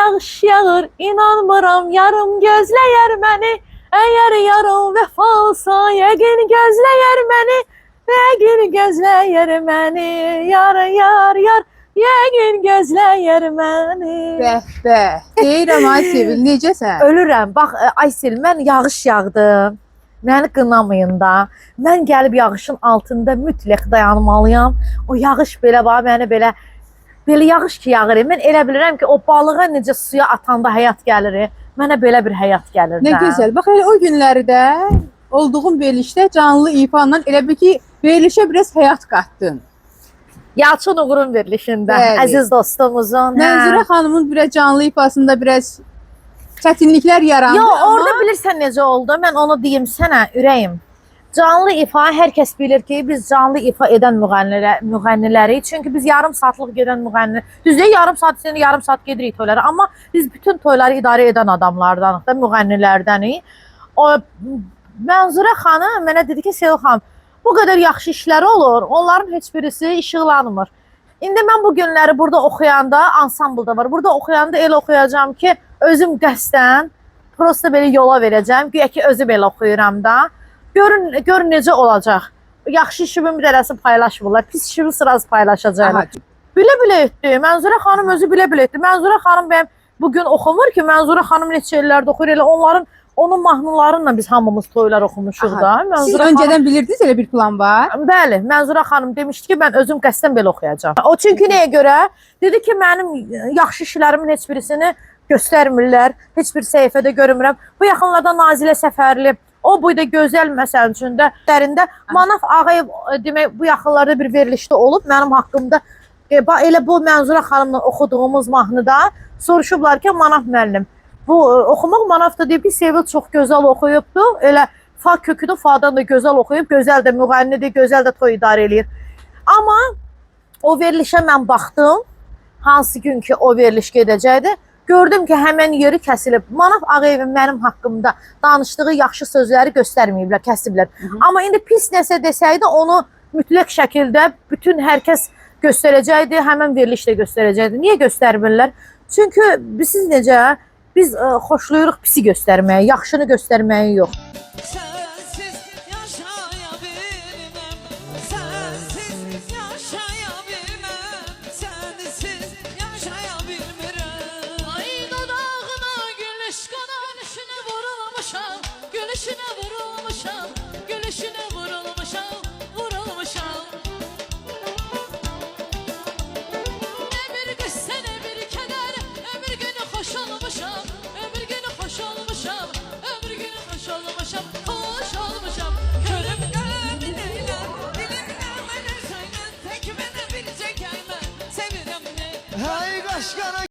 yağış yağır, inanmıram yarım gözləyər məni. Əgər yarım vəfalsa, yəqin gözləyər məni. Yəqin gözləyər məni, yar, yəqin gözləyər məni. Bəh. Deyirəm ay Sevil, necəsən? Ölürəm. Bax, Aysel, mən yağış yağdım. Məni qınamayın da. Mən gəlib yağışın altında mütləq dayanmalıyam. O yağış belə bax, məni belə yağış ki yağır. Mən elə bilirəm ki, o balığa necə suya atanda həyat gəlir. Mənə belə bir həyat gəlir də. Nə gözəl. Bax, elə o günləri də olduğum verilişdə canlı ifanla elə bir ki, verilişə biraz həyat qatdın. Yalçın Uğur'un verilişində, Bəli. əziz dostumuzun. Mənzurə xanımın biraz canlı ifasında biraz çətinliklər yarandı. Yo, amma... orada bilirsən necə oldu? Mən onu deyim sənə, ürəyim. Canlı ifa, hər kəs bilir ki, biz canlı ifa edən müğənniləri, çünki biz yarım saatlıq gedən müğənni, düzdür, yarım saat gedirik toylara, amma biz bütün toyları idarə edən adamlardanıq da, müğənnilərdənik. O Mənzurə xanım mənə dedi ki, Sevil xanım, bu qədər yaxşı işləri olur, onların heç birisi işıqlanmır. İndi mən bu günləri burada oxuyanda, ansamblda var, burada oxuyanda elə oxuyacağım ki, özüm qəsdən, prosta belə yola verəcəm, güya ki, özüm elə oxuyuram da. Görün necə olacaq. Yaxşı işimi bir dərəsi paylaşmırlar, pis işimi sırası paylaşacaqlar. Bilə-bilə etdi. Mənzurə xanım özü bilə-bilə etdi. Mənzurə xanım bəyəm bugün oxumur ki, Mənzurə xanım neçə illərdə oxuyur. Elə onun mahnılarınla biz hamımız toylar oxumuşuq da. Siz öncədən bilirdiniz elə bir plan var? Bəli, Mənzurə xanım demişdi ki, mən özüm qəsdən belə oxuyacağam. O çünki nəyə görə? Dedi ki, mənim yaxşı işlərimin heç birisini göstərmirlər, heç bir səhifədə görmürəm. Bu yaxınlarda Nazilə Səfərli, o boyda gözəl məsəl üçün də dərində Manaf Ağayev demək bu yaxınlarda bir verilişdə olub mənim haqqımda. Elə bu Mənzurə xanımla oxuduğumuz mahnıda soruşublar ki, Manaf müəllim, bu oxumaq Manaf da deyib ki, Sevil çox gözəl oxuyubdu. Elə fa köküdür, fadan da gözəl oxuyub, gözəl də müğənnidir, gözəl də toy idarə eləyir. Amma o verilişə mən baxdım, hansı gün ki o veriliş gedəcəkdi. Gördüm ki, həmən yeri kəsilib. Manaf Ağayevin mənim haqqımda danışdığı yaxşı sözləri göstərməyiblər, kəsiblər. Amma indi pis nəsə desəydi, onu mütləq şəkildə bütün hər kəs göstərəcəkdi, həmən veriliş də göstərəcəkdi. Niyə göstərmirlər? Çünki siz necə, biz xoşlayırıq pisi göstərməyi, yaxşını göstərməyi yox. Hey, başkana